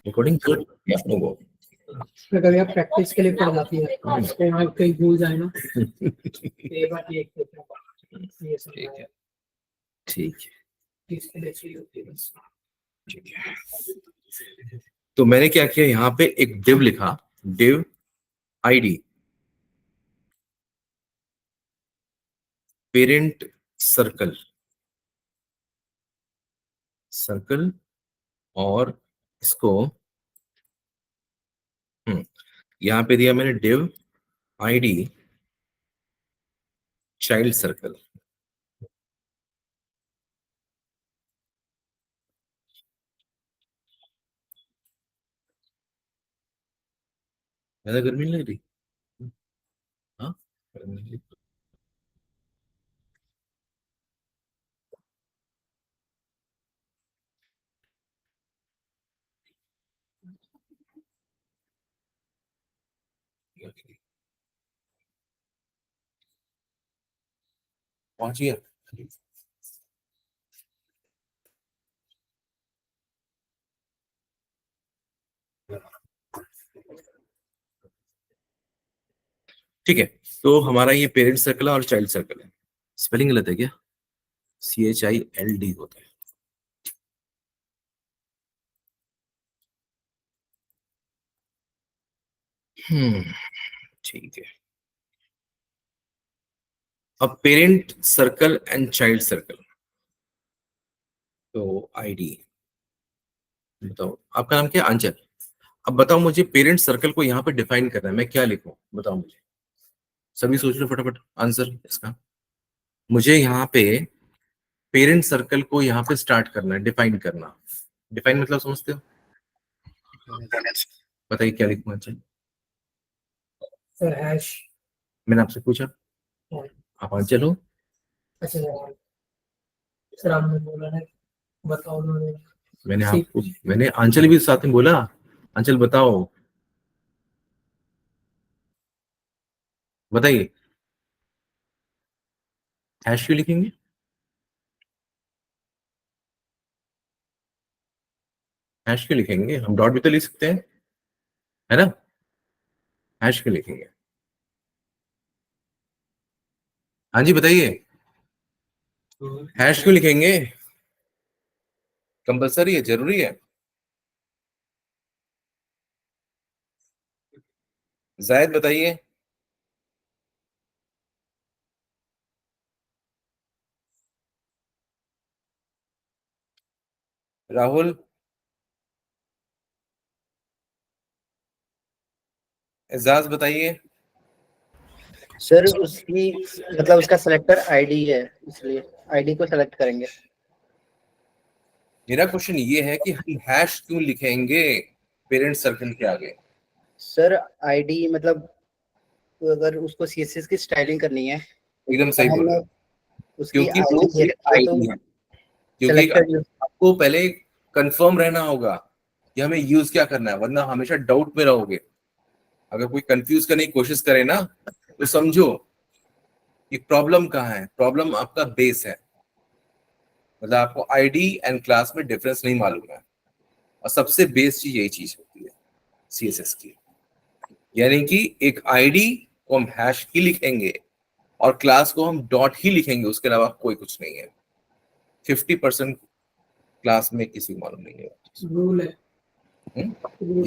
Recording good या no गो। कभी आप प्रैक्टिस के लिए पढ़ जाती है तो वहाँ कहीं भूल जाए ना ये बात ये ठीक है ठीक है इसके लिए चाहिए होती है बस। ठीक है। तो मैंने क्या किया, यहाँ पे एक div लिखा, div id parent circle circle, और इसको यहाँ पे दिया मैंने div id चाइल्ड सर्कल। ज्यादा गर्मी नहीं लग रही? हाँ गर्मी नहीं लग रही। पहुंच गया। ठीक है, तो हमारा ये पेरेंट सर्कल और चाइल्ड सर्कल है। स्पेलिंग गलत है क्या? CHILD होता है। ठीक है। अब parent circle and child circle, तो आईडी बताओ। आपका नाम क्या है? अंचल। अब बताओ मुझे, पेरेंट सर्कल को यहाँ पे डिफाइन करना है, मैं क्या लिखूं बताओ मुझे। सभी सोच लो फटाफट आंसर इसका। मुझे यहाँ पे पेरेंट सर्कल को यहाँ पे स्टार्ट करना है, डिफाइन करना। डिफाइन मतलब समझते हो? बताइए क्या लिखूं अंचल। सर हैश मैंने आपसे पूछा, आप अंचल हो। अच्छा सर आपने बोला है बताओ उन्होंने मैंने अंचल भी साथ में बोला। अंचल बताओ, बताइए हैश क्यों लिखेंगे? हैश क्यों लिखेंगे? हम डॉट भी तो लिख सकते हैं, है ना? हैश क्यों लिखेंगे? हाँ जी बताइए, हैश क्यों लिखेंगे? कंपलसरी है, जरूरी है? जायद बताइए। राहुल। एजाज बताइए। सर उसकी मतलब उसका सिलेक्टर आईडी है, इसलिए आईडी को सेलेक्ट करेंगे। मेरा क्वेश्चन ये है कि हम हैश क्यों लिखेंगे पेरेंट सर्कल के आगे? सर आईडी मतलब अगर उसको सीएसएस की स्टाइलिंग करनी है एकदम सही बोल रहे हो, उसकी क्योंकि वो आईडी एक आईडी है। क्योंकि सेलेक्टेड आपको पहले कंफर्म रहना होगा कि हमें यूज क्या करना है, वरना हमेशा डाउट में रहोगे। अगर कोई कंफ्यूज करने की कोशिश करे ना, तो समझो कि प्रॉब्लम कहाँ है। प्रॉब्लम आपका बेस है, मतलब आपको आईडी एंड क्लास में डिफरेंस नहीं मालूम है। और सबसे बेस चीज यही चीज होती है सीएसएस की, यानी कि एक आईडी को हम हैश की लिखेंगे और क्लास को हम डॉट ही लिखेंगे, उसके अलावा कोई कुछ नहीं है। 50% क्लास में किसी को मालूम नहीं है। रूल है।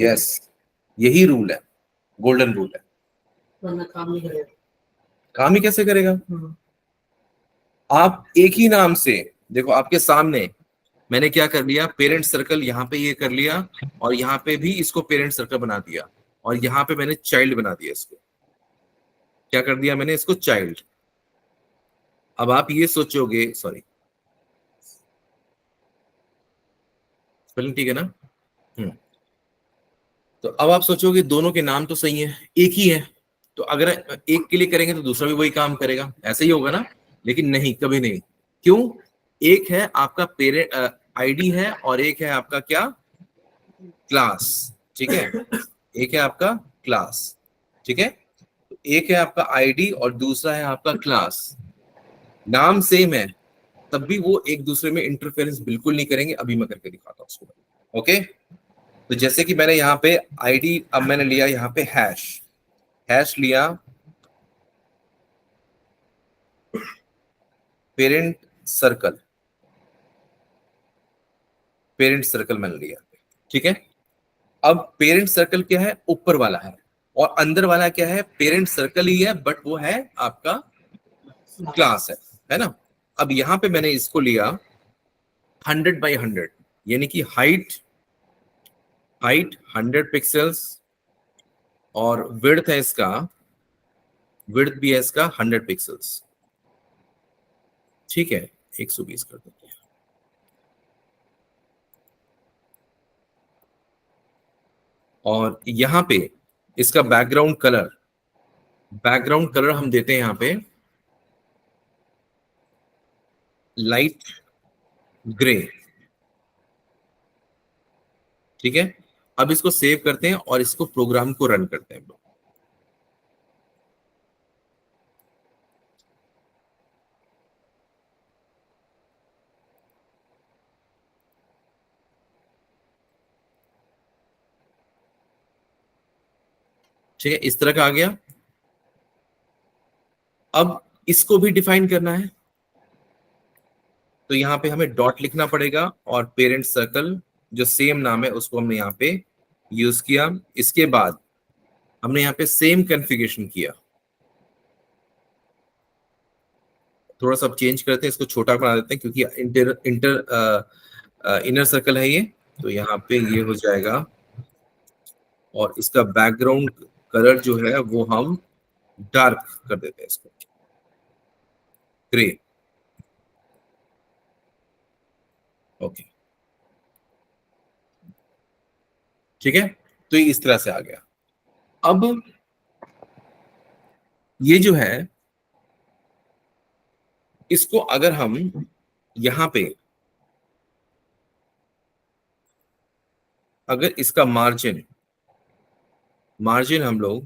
यस, यही रूल है, गोल्डन रूल है। वरना काम नहीं करेगा। काम ही कैसे करेगा? आप एक ही नाम से देखो, आपके सामने मैंने क्या कर लिया, पेरेंट सर्कल यहाँ पे ये कर लिया, और यहाँ पे भी इसको पेरेंट सर्कल बना दिया, और यहाँ पे मैंने चाइल्ड बना दिया। इसको क्या कर दिया मैंने, इसको चाइल्ड। अब आप ये सोचोगे, सॉरी स्पेलिंग ठीक है ना? तो अब आप सोचोगे दोनों के नाम तो सही है, एक ही है, तो अगर एक के लिए करेंगे तो दूसरा भी वही काम करेगा, ऐसे ही होगा ना? लेकिन नहीं, कभी नहीं। क्यों? एक है आपका पेरेंट आईडी है, और एक है आपका क्या, क्लास। ठीक है, एक है आपका क्लास। ठीक है, तो एक है आपका आईडी और दूसरा है आपका क्लास। नाम सेम है, तब भी वो एक दूसरे में इंटरफेरेंस बिल्कुल नहीं करेंगे। अभी मैं करके दिखाता हूँ उसको। ओके, तो जैसे कि मैंने यहाँ पे आईडी, अब मैंने लिया यहाँ पे हैश लिया, पेरेंट सर्कल मैंने लिया, ठीक है। अब पेरेंट सर्कल क्या है, ऊपर वाला है, और अंदर वाला क्या है, पेरेंट सर्कल ही है, बट वो है आपका क्लास है ना। अब यहाँ पे मैंने इसको लिया 100 बाई 100, यानी कि हाइट 100 पिक्सल्स, और विड्थ है इसका, विड्थ भी है इसका 100 पिक्सल्स, ठीक है। 120 कर देते हैं। और यहाँ पे इसका बैकग्राउंड कलर हम देते हैं यहाँ पे लाइट ग्रे, ठीक है। अब इसको सेव करते हैं और इसको प्रोग्राम को रन करते हैं। ठीक है, इस तरह का आ गया। अब इसको भी डिफाइन करना है, तो यहाँ पे हमें डॉट लिखना पड़ेगा, और पेरेंट सर्कल जो सेम नाम है उसको हमने यहाँ पे यूज किया। इसके बाद हमने यहाँ पे सेम कॉन्फ़िगरेशन किया, थोड़ा सा चेंज करते हैं, इसको छोटा बना देते हैं क्योंकि इनर सर्कल है ये, तो यहाँ पे ये हो जाएगा। और इसका बैकग्राउंड कलर जो है वो हम डार्क कर देते हैं, इसको ग्रे, ओके, ठीक है। तो ये इस तरह से आ गया। अब ये जो है, इसको अगर हम यहां पे, अगर इसका मार्जिन हम लोग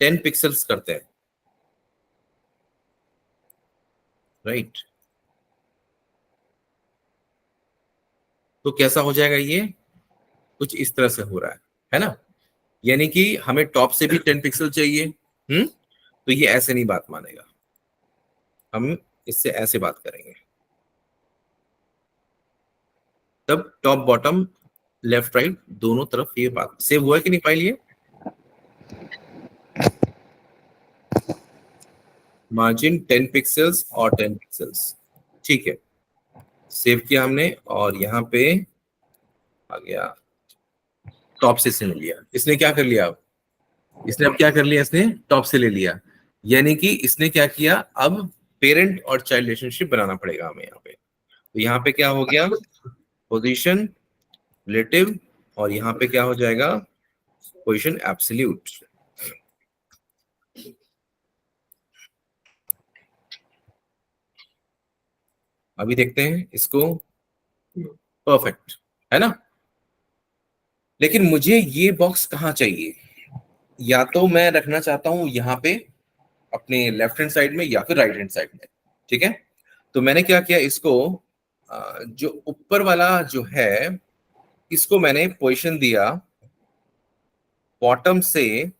10 पिक्सल्स करते हैं, राइट, तो कैसा हो जाएगा, ये कुछ इस तरह से हो रहा है ना। यानी कि हमें टॉप से भी 10 पिक्सल चाहिए, तो ये ऐसे नहीं बात मानेगा, हम इससे ऐसे बात करेंगे, तब टॉप बॉटम लेफ्ट राइट दोनों तरफ ये बात सेव हुआ है कि नहीं फाइल, ये मार्जिन 10 पिक्सल्स और 10 पिक्सल्स, ठीक है, सेव किया हमने। और यहाँ पे आ गया, टॉप से इसने लिया, इसने क्या कर लिया, अब क्या कर लिया, इसने टॉप से ले लिया, यानी कि इसने क्या किया, अब पेरेंट और चाइल्ड रिलेशनशिप बनाना पड़ेगा हमें यहाँ पे। तो यहाँ पे क्या हो गया, पोजीशन रिलेटिव, और यहाँ पे क्या हो जाएगा, पोजीशन एब्सोल्यूट। अभी देखते हैं इसको, परफेक्ट है ना। लेकिन मुझे ये बॉक्स कहाँ चाहिए, या तो मैं रखना चाहता हूं यहाँ पे अपने लेफ्ट हैंड साइड में या फिर राइट हैंड साइड में, ठीक है। तो मैंने क्या किया, इसको जो ऊपर वाला जो है, इसको मैंने पोजीशन दिया बॉटम से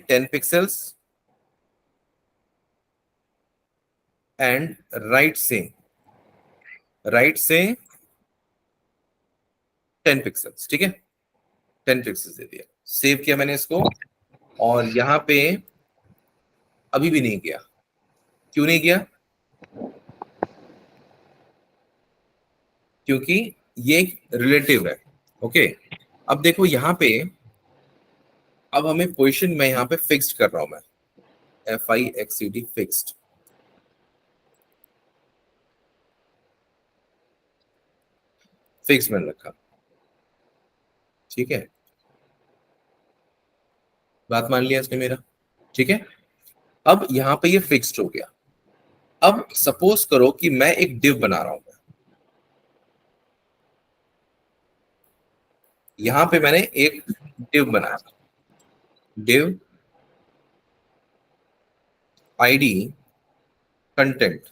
10 पिक्सल्स, एंड राइट से 10 पिक्सल्स, ठीक है, 10 पिक्सल्स दे दिया, सेव किया मैंने इसको। और यहाँ पे अभी भी नहीं गया, क्यों नहीं गया, क्योंकि ये एक रिलेटिव है, ओके। अब देखो यहाँ पे, अब हमें पोजीशन में यहाँ पे फिक्स्ड कर रहा हूं मैं, FIXED फिक्स्ड, फिक्स मैंने रखा, ठीक है, बात मान लिया इसने मेरा, ठीक है। अब यहाँ पे ये फिक्स्ड हो गया। अब सपोज करो कि मैं एक डिव बना रहा हूं, यहां पे मैंने एक डिव बनाया, div ID content.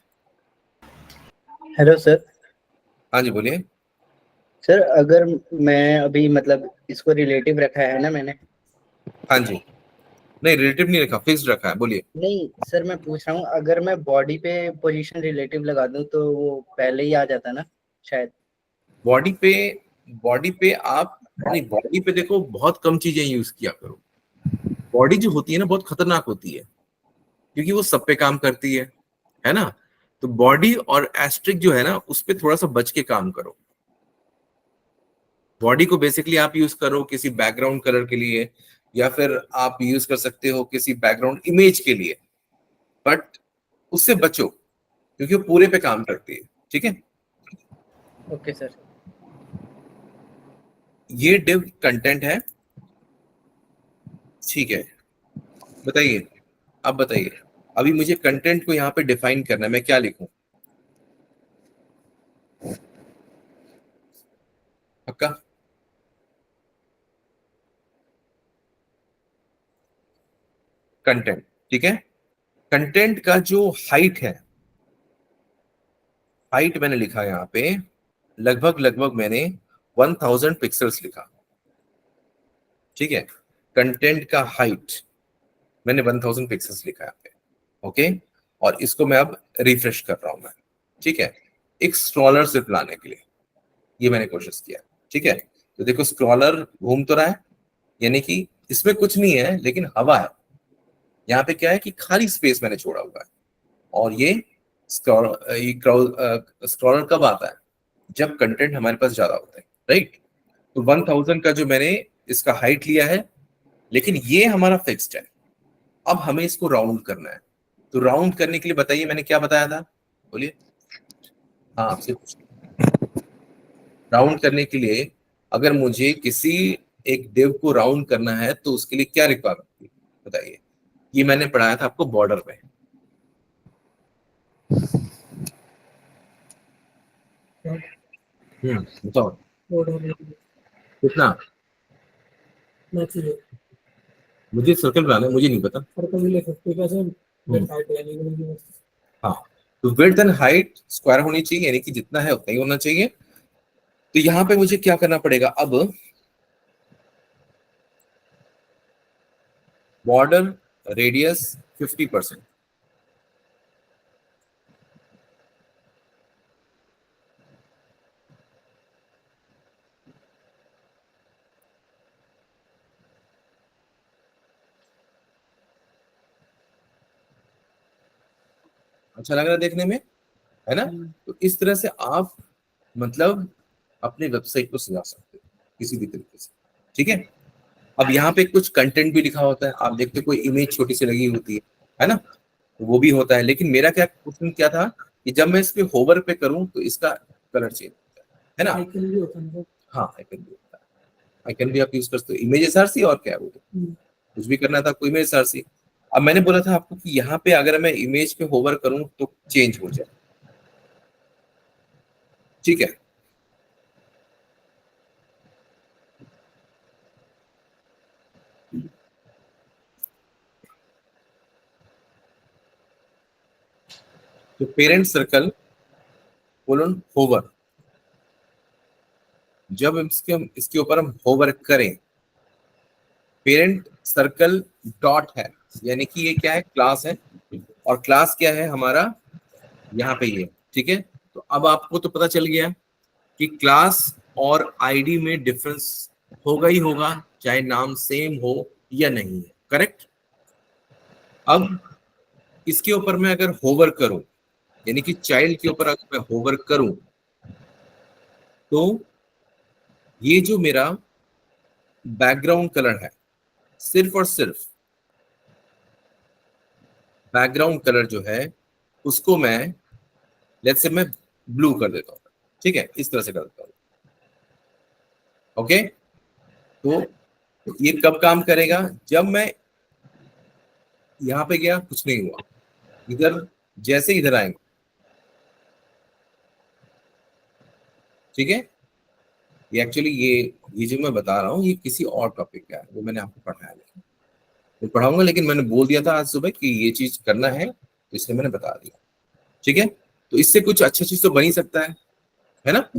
Hello sir. हाँ जी बोलिए। सर अगर मैं अभी मतलब इसको रिलेटिव रखा है ना मैंने, हाँ जी, नहीं रिलेटिव नहीं रखा, फिक्स्ड रखा है, बोलिए। नहीं सर मैं पूछ रहा हूँ अगर मैं बॉडी पे पोजीशन रिलेटिव लगा दूं तो वो पहले ही आ जाता ना शायद। बॉडी पे, बॉडी पे आप नहीं, बॉडी पे देखो बहुत कम चीजें यूज किया करो। बॉडी जो होती है ना बहुत खतरनाक होती है, क्योंकि वो सब पे काम करती है ना। तो बॉडी और एस्ट्रिक जो है ना उस पे थोड़ा सा बच के काम करो। बॉडी को बेसिकली आप यूज करो किसी बैकग्राउंड कलर के लिए, या फिर आप यूज कर सकते हो किसी बैकग्राउंड इमेज के लिए, बट उससे बचो क्योंकि वो पूरे पे काम करती है। ठीक है, ओके सर। ये डिव कंटेंट है। ठीक है, बताइए, अब बताइए, अभी मुझे कंटेंट को यहाँ पे डिफाइन करना है, मैं क्या लिखूं? पक्का? कंटेंट, ठीक है। कंटेंट का जो हाइट है, हाइट मैंने लिखा यहाँ पे लगभग लगभग मैंने 1000 पिक्सल्स लिखा। ठीक है, कंटेंट का हाइट मैंने 1000 पिक्सल्स लिखा यहाँ पे। ओके, और इसको मैं अब रिफ्रेश कर रहा हूं मैं। ठीक है, एक स्क्रॉलर सिर्फ लाने के लिए ये मैंने कोशिश किया। ठीक है, तो देखो स्क्रॉलर घूम तो रहा है, यानी कि इसमें कुछ नहीं है लेकिन हवा है। यहाँ पे क्या है कि खाली स्पेस मैंने छोड़ा हुआ है। और ये स्क्रॉलर कब आता है? जब कंटेंट हमारे पास ज्यादा होता है, राइट। तो 1000 का जो मैंने इसका हाइट लिया है, लेकिन ये हमारा फिक्स्ड है। अब हमें इसको राउंड करना है। तो राउंड करने के लिए बताइए मैंने क्या बताया था, बोलिए। हाँ, आपसे राउंड करने के लिए अगर मुझे किसी एक डिव को राउंड करना है तो उसके लिए क्या रिक्वायरमेंट बताइए। ये मैंने पढ़ाया था आपको बॉर्डर में। बताओ कितना। मुझे सर्कल बनाना है, मुझे नहीं पता। हाँ, तो विड्थ एंड हाइट स्क्वायर होनी चाहिए, यानी कि जितना है उतना ही होना चाहिए। तो यहाँ पे मुझे क्या करना पड़ेगा अब? Border radius 50%। अच्छा लग रहा है देखने में, है ना। तो इस तरह से आप मतलब अपनी वेबसाइट को सजा सकते हो किसी भी तरीके से। ठीक है, अब यहाँ पे कुछ कंटेंट भी लिखा होता है, आप देखते हो कोई इमेज छोटी सी लगी होती है ना, तो वो भी होता है। लेकिन मेरा क्या क्वेश्चन क्या था कि जब मैं इस पे होवर पे करूं तो इसका कलर चेंज होता है ना। हाँ, आइकन भी होता है। आइकन भी आप यूज कर सकते हो, इमेज एसआरसी और क्या है वो, कुछ भी करना था आपको इमेज एसआरसी। अब मैंने बोला था आपको कि यहाँ पे अगर मैं इमेज पे होवर करूं तो चेंज हो जाए। ठीक है, तो पेरेंट सर्कल कोलन होवर, जब इसके ऊपर हम होवर करें, पेरेंट सर्कल डॉट है, यानी कि ये क्या है, क्लास है। और क्लास क्या है हमारा, यहाँ पे ये। ठीक है, तो अब आपको तो पता चल गया कि क्लास और आईडी में डिफरेंस होगा ही होगा, चाहे नाम सेम हो या नहीं है, करेक्ट। अब इसके ऊपर मैं अगर होवर करूं, यानी कि चाइल्ड के ऊपर अगर मैं होवर करूं, तो ये जो मेरा बैकग्राउंड कलर है, सिर्फ और सिर्फ बैकग्राउंड कलर जो है उसको मैं लेट्स से मैं ब्लू कर देता हूँ। ठीक है, इस तरह से कर देता हूँ। ओके, तो ये कब काम करेगा? जब मैं यहां पे गया कुछ नहीं हुआ, इधर जैसे इधर आएंगे। ठीक है, ये एक्चुअली ये जो मैं बता रहा हूँ ये किसी और टॉपिक का है, वो मैंने आपको पढ़ाया नहीं, मैं पढ़ाऊंगा, लेकिन मैंने बोल दिया था आज सुबह कि ये चीज करना है तो इसलिए मैंने बता दिया। ठीक है, तो इससे कुछ अच्छा चीज तो बन ही सकता है। है ना।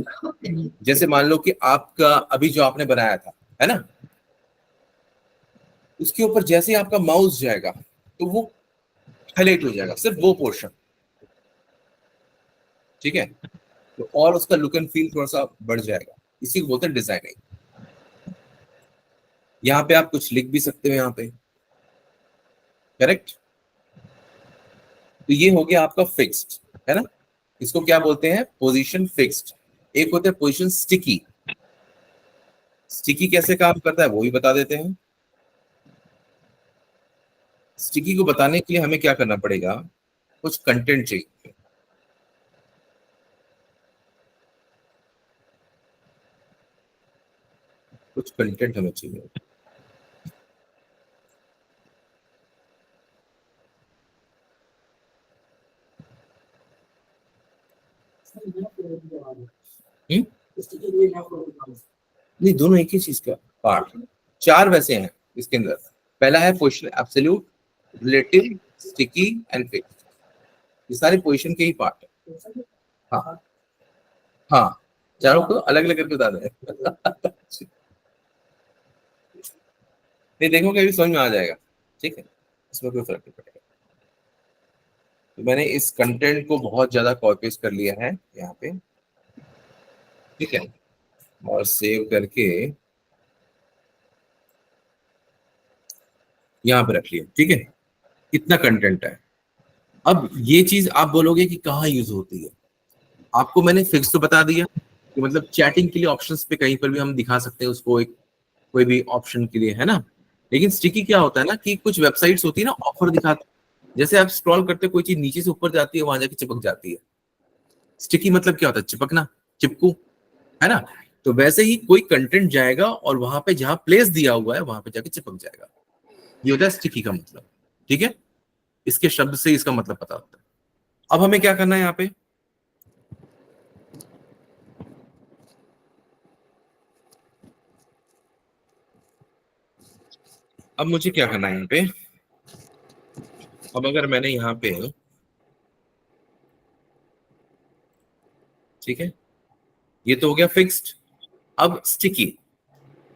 जैसे मान लो कि आपका अभी जो आपने बनाया था, है ना, उसके ऊपर जैसे ही आपका माउस जाएगा तो वो हाईलाइट हो जाएगा, सिर्फ वो पोर्शन, ठीक है। तो और उसका लुक एंड फील थोड़ा सा बढ़ जाएगा, इसी को बोलते हैं डिजाइनिंग। यहाँ पे आप कुछ लिख भी सकते हो यहाँ पे, करेक्ट। तो ये हो गया आपका फिक्स्ड, है ना। इसको क्या बोलते हैं, पोजीशन फिक्स्ड। एक होता है पोजीशन स्टिकी। स्टिकी कैसे काम करता है वो भी बता देते हैं। स्टिकी को बताने के लिए हमें क्या करना पड़ेगा, कुछ कंटेंट चाहिए। कुछ कंटेंट हमें चाहिए। हम्म? नहीं, दोनों एक ही चीज का पार्ट। चार वैसे हैं इसके अंदर। पहला है position absolute, relative, sticky and fixed. ये सारे पोजीशन के ही पार्ट है। हाँ हाँ, चारों को अलग अलग करके बता दें। नहीं, देखोगे अभी समझ में आ जाएगा, ठीक है, इसमें कोई फर्क नहीं पड़ेगा। तो मैंने इस कंटेंट को बहुत ज्यादा कॉपी पेस्ट कर लिया है यहाँ पे, ठीक है, और सेव करके यहाँ पे रख लिया, ठीक है। कितना कंटेंट है। अब ये चीज आप बोलोगे कि कहाँ यूज होती है। आपको मैंने फिक्स तो बता दिया कि मतलब चैटिंग के लिए ऑप्शंस पे कहीं पर भी हम दिखा सकते हैं उसको, एक कोई भी ऑप्शन के लिए, है ना। लेकिन स्टिकी क्या होता है ना कि कुछ वेबसाइट्स होती है ना, ऑफर दिखाते, जैसे आप स्क्रॉल करते हो कोई चीज नीचे से ऊपर जाती है, वहां जाके चिपक जाती है। स्टिकी मतलब क्या होता है, चिपकना, चिपकू, है ना। तो वैसे ही कोई कंटेंट जाएगा और वहां पे जहां प्लेस दिया हुआ है वहां पे जाके चिपक जाएगा। ये होता है स्टिकी का मतलब, ठीक है। इसके शब्द से इसका मतलब पता होता है। अब हमें क्या करना है यहाँ पे, अब मुझे क्या करना है यहाँ पे। अब अगर मैंने यहाँ पे, ठीक है, ये तो हो गया फिक्स्ड। अब स्टिकी,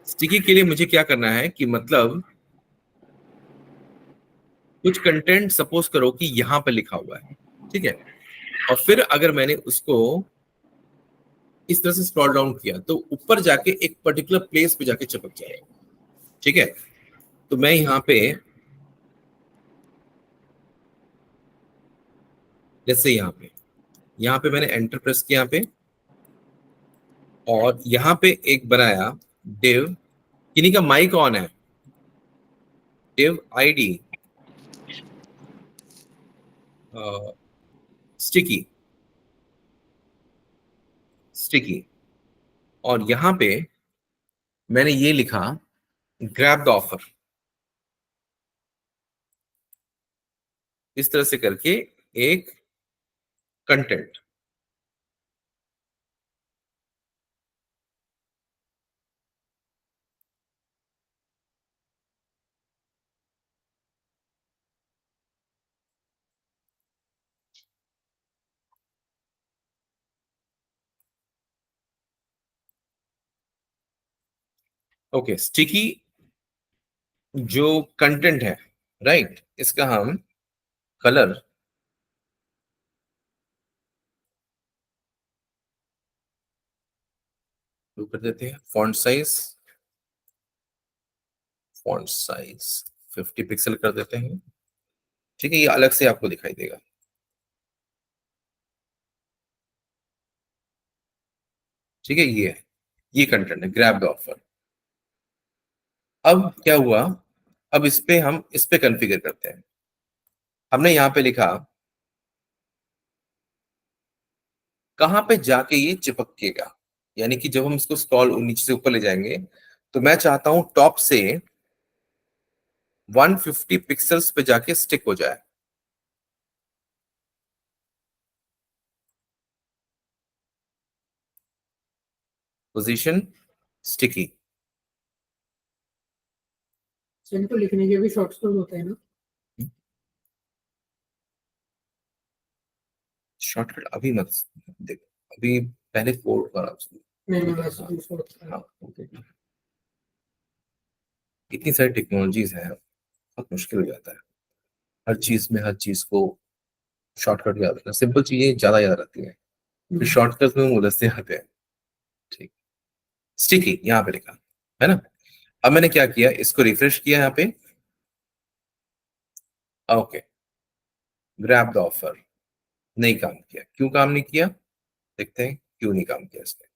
स्टिकी के लिए मुझे क्या करना है कि मतलब कुछ कंटेंट सपोज करो कि यहां पे लिखा हुआ है, ठीक है, और फिर अगर मैंने उसको इस तरह से स्क्रॉल डाउन किया तो ऊपर जाके एक पर्टिकुलर प्लेस पे जाके चिपक जाएगा, ठीक है। तो मैं जैसे यहाँ पे मैंने एंटर प्रेस किया यहाँ पे, और यहाँ पे एक बनाया डिव, किन्हीं का माइक ऑन है, डिव आईडी स्टिकी, स्टिकी, और यहाँ पे मैंने ये लिखा ग्रैब द ऑफर, इस तरह से करके एक कंटेंट। ओके, स्टिकी जो कंटेंट है, राइट, इसका हम कलर कर देते हैं, फॉन्ट साइज 50 पिक्सल कर देते हैं, ठीक है, ये अलग से आपको दिखाई देगा। ठीक है, ये कंटेंट है ग्रैब द ऑफर। अब क्या हुआ, अब इस पे कॉन्फ़िगर करते हैं। हमने यहाँ पे लिखा कहां पे जाके ये चिपकेगा, यानी कि जब हम इसको स्क्रॉल नीचे से ऊपर ले जाएंगे, तो मैं चाहता हूं टॉप से 150 पिक्सल्स पे जाके स्टिक हो जाए। Position sticky. इनको लिखने के भी शॉर्टकट होते हैं ना। शॉर्टकट अभी मत देखो, अभी पहले कोड करा उसने। नहीं वैसे भी उसको हाँ, okay। इतनी सारी टेक्नोलॉजीज हैं, बहुत मुश्किल हो जाता है हर चीज में, हर चीज को शॉर्टकट याद रखना। सिंपल चीजें ज्यादा याद रहती हैं, फिर शॉर्टकट में मुझसे आते हैं। ठीक, स्टिकी यहाँ पे लिखा है ना। अब मैंने क्या किया, इसको रिफ्रेश किया यहाँ पे, ओके, ग्रैब द ऑफर, नहीं काम किया। क्यों काम नहीं किया, देखते हैं क्यों नहीं काम किया इसने।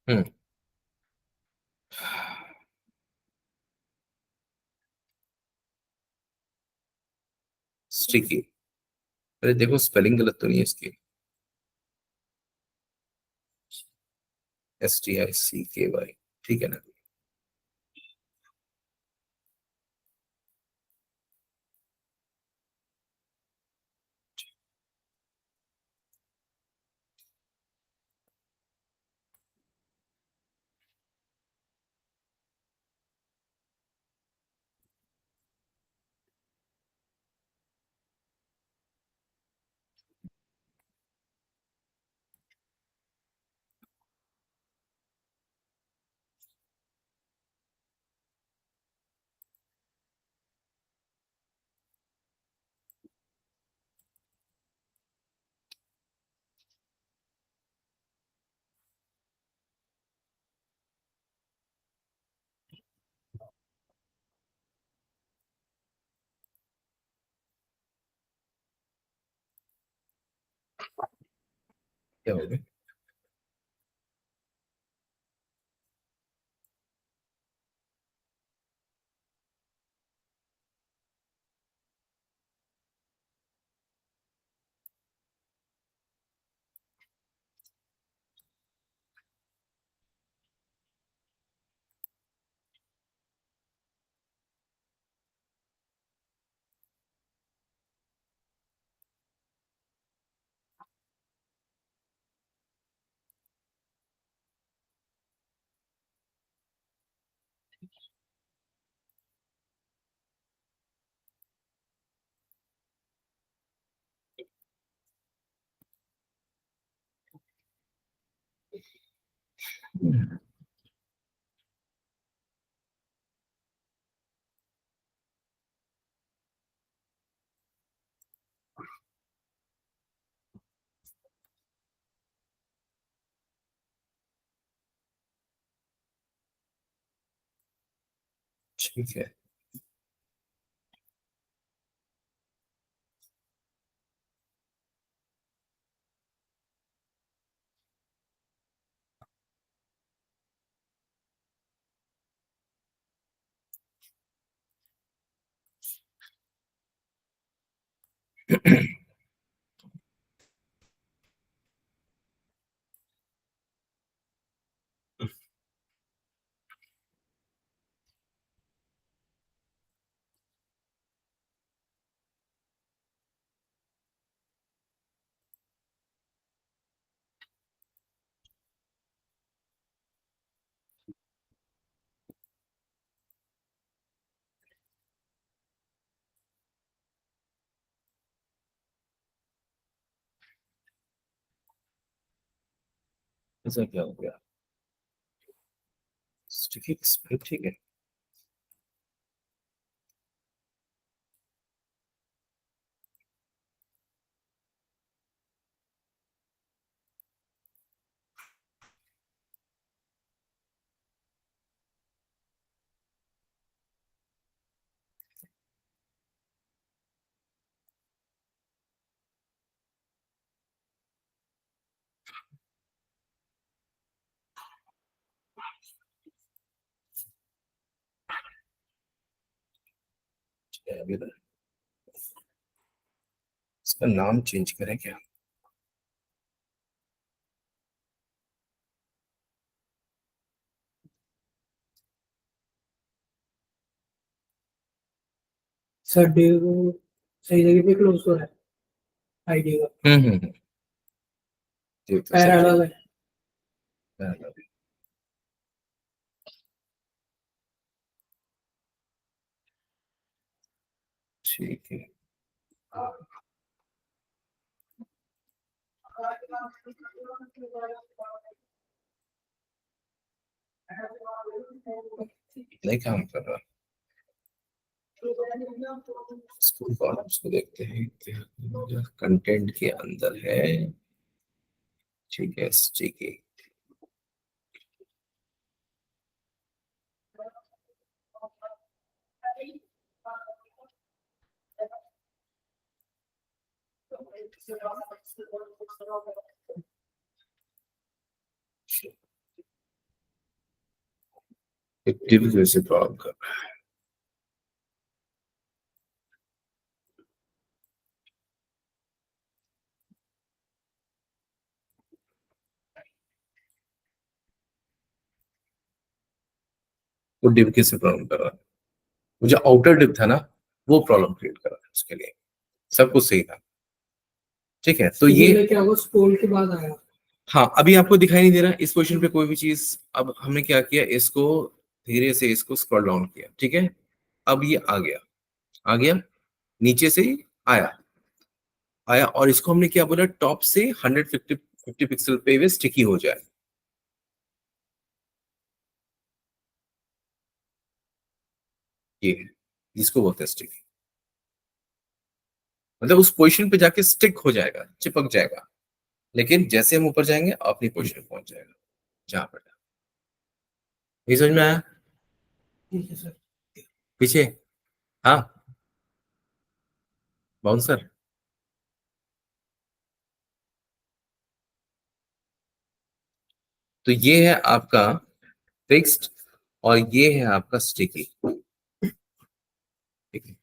हम्म, स्टिकी, अरे देखो स्पेलिंग गलत तो नहीं है इसकी, STICKY, ठीक है ना। क्या हो गया, ठीक है। ऐसा क्या हो गया, स्टिकी ठीक है। अभी तो इसका नाम चेंज करें क्या, सर डे को सही जगह पे क्लोज हो रहा है आईडी का, ठीक है, पैरालल है। सही। ठीक है, नहीं काम कर रहा। इसको कॉलम्स को देखते हैं, कंटेंट के अंदर है। ठीक है, ठीक है। एक्टिव जैसे प्रॉब्लम कर रहा है। वो डिव कैसे प्रॉब्लम कर रहा है? मुझे आउटर डिव था ना, वो प्रॉब्लम क्रिएट कर रहा है। उसके लिए सब कुछ सही था। ठीक है, तो ये क्या हुआ, स्क्रॉल के बाद आया। हाँ, अभी आपको दिखाई नहीं दे रहा इस पोजीशन पे कोई भी चीज। अब हमने क्या किया, इसको धीरे से इसको स्क्रॉल डाउन किया। ठीक है, अब ये आ गया, आ गया, नीचे से ही आया, आया, और इसको हमने क्या बोला, टॉप से 150 पिक्सल पे वे स्टिकी हो जाए। ये है जिसको बोलते हैं स्टिकी, मतलब उस पोजीशन पे जाके स्टिक हो जाएगा, चिपक जाएगा। लेकिन जैसे हम ऊपर जाएंगे अपनी पोजीशन पहुंच जाएगा जहां पर था। ये समझ में आया? ठीक है सर। पीछे, हाँ, बाउंसर। तो ये है आपका फिक्स्ड और ये है आपका स्टिकी। ठीक है,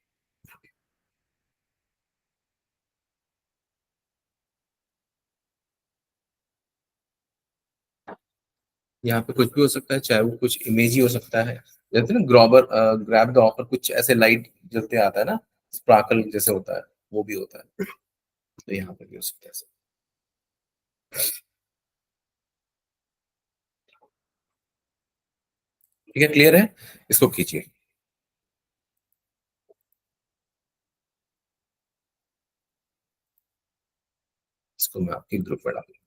यहाँ पे कुछ भी हो सकता है, चाहे वो कुछ इमेज ही हो सकता है। जैसे ना ग्रॉबर, ग्रैब द ऑफर, कुछ ऐसे लाइट जलते आता है ना, स्पार्कल जैसे होता है, वो भी होता है। तो यहाँ पे भी हो सकता है ऐसे। ठीक है, क्लियर है? इसको खींचिए, इसको मैं आपके ग्रुप में डालूंगा।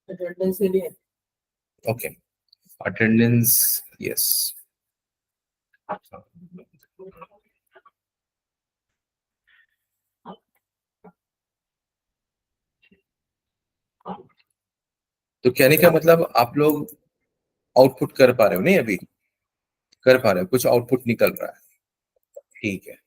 अटेंडेंस के लिए। Okay, attendance, yes. तो कहने का मतलब आप लोग आउटपुट कर पा रहे हो नहीं, अभी कर पा रहे हो, कुछ आउटपुट निकल रहा है। ठीक है।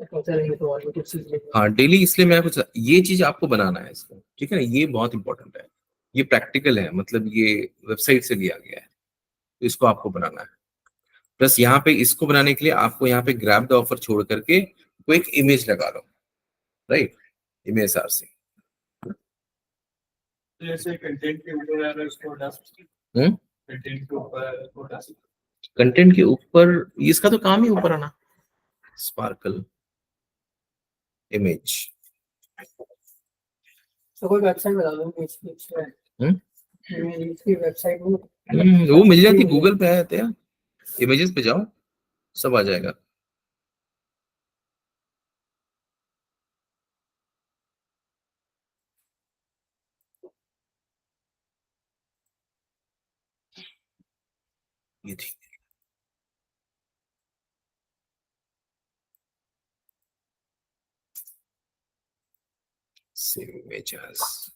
करते रहेंगे तो और भी कुछ चीज लेंगे। हाँ, डेली, इसलिए मैं कुछ ये चीज आपको बनाना है इसको। ठीक है ना, ये बहुत इंपॉर्टेंट है। ये प्रैक्टिकल है, मतलब ये वेबसाइट से लिया गया है, तो इसको आपको बनाना है। प्लस यहाँ पे इसको बनाने के लिए आपको यहाँ पे ग्रैब द ऑफर छोड़ करके कोई एक इमेज लगा लो, राइट? इमेज आर से जैसे कंटेंट के ऊपर आ रहा है उसको हटा सकते हम्म हैं। कंटेंट के ऊपर उसको हटा सकते कंटेंट के ऊपर, इसका तो काम ही ऊपर आना, स्पार्कल इमेज। हैं। तो कोई वेबसाइट बता दो इसकी हम्म इसकी वेबसाइट में। वो मिल जाती, गूगल पे है तो, इमेजेस पे जाओ, सब आ जाएगा। ये ठीक, सेव इमेजेस।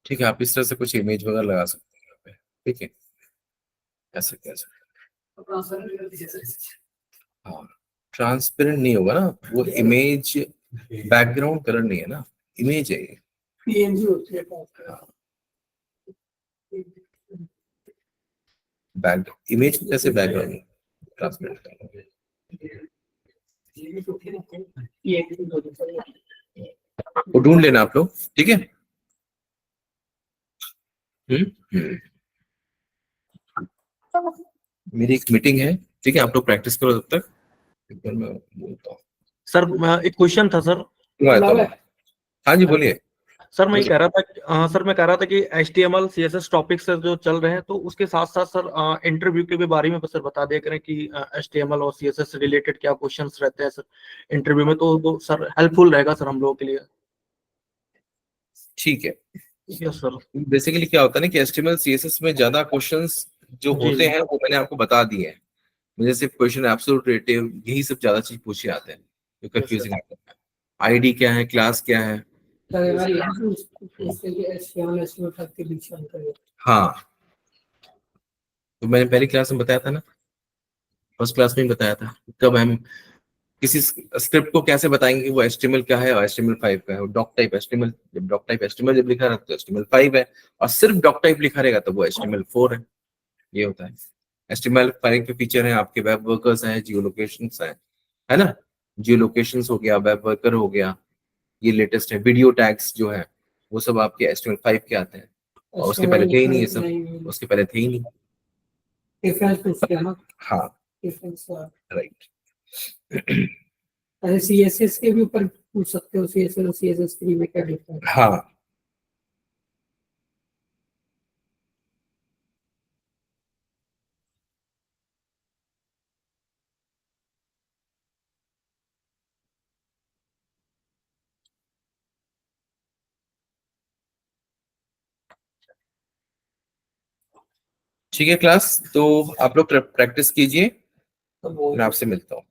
ठीक है, आप इस तरह से कुछ इमेज वगैरह लगा सकते हैं यहाँ पे, ठीक है, ऐसे कैसे। हाँ, ट्रांसपेरेंट नहीं होगा ना वो इमेज, बैकग्राउंड कलर नहीं है ना, इमेज है ये। पीएनजी होती है। बैक इमेज को कैसे बैकग्राउंड ट्रांसपेरेंट करेंगे? वो ढूंढ लेना आप लोग, ठीक है। हम्म। मेरी एक मीटिंग है, ठीक है, आप लोग प्रैक्टिस करो तब तक, एक बार मैं बोलता हूँ। सर एक क्वेश्चन था सर। क्यों आया था? हाँ जी बोलिए। सर मैं ये कह रहा था सर मैं कह रहा था कि HTML CSS टॉपिक्स जो चल रहे हैं तो उसके साथ साथ सर इंटरव्यू के भी बारे में सर बता दिया करें कि HTML और CSS से रिलेटेड क्या क्वेश्चंस रहते हैं सर इंटरव्यू में, तो सर हेल्पफुल रहेगा सर हम लोगों के लिए। ठीक है, यस सर। बेसिकली क्या होता है ना कि HTML CSS में ज्यादा क्वेश्चंस जो जी, होते जी। हैं वो मैंने आपको बता दिए हैं। मुझे सिर्फ क्वेश्चन एब्सोल्यूट रिलेटिव यही सब ज्यादा चीज पूछे आते हैं जो कंफ्यूजिंग आता है। आईडी क्या है, क्लास क्या है। हाँ, तो मैंने पहली क्लास में बताया था ना, फर्स्ट क्लास में ही बताया था कब हम किसी स्क्रिप्ट को कैसे बताएंगे कि वो HTML क्या है और HTML5 का है। डॉक टाइप HTML, जब डॉक टाइप HTML जब लिखा रहता है तो HTML5 है, और सिर्फ डॉक टाइप लिखा रहेगा तो वो HTML4 है। ये होता है। HTML5 के फीचर हैं आपके वेब वर्कर्स हैं, जियो लोकेशंस हैं, है ना। जियो लोकेशंस हो गया, वेब वर्कर हो गया, ये लेटेस्ट है। वीडियो टैग्स जो है वो सब आपके HTML5 के आते हैं, और उसके पहले थे ही नहीं ये सब, उसके पहले थे ही नहीं। हाँ, राइट। CSS के भी ऊपर पूछ सकते हो, CSS और CSS3 में क्या डिफरेंस? हाँ, ठीक है क्लास, तो आप लोग प्रैक्टिस कीजिए, मैं आपसे मिलता हूँ।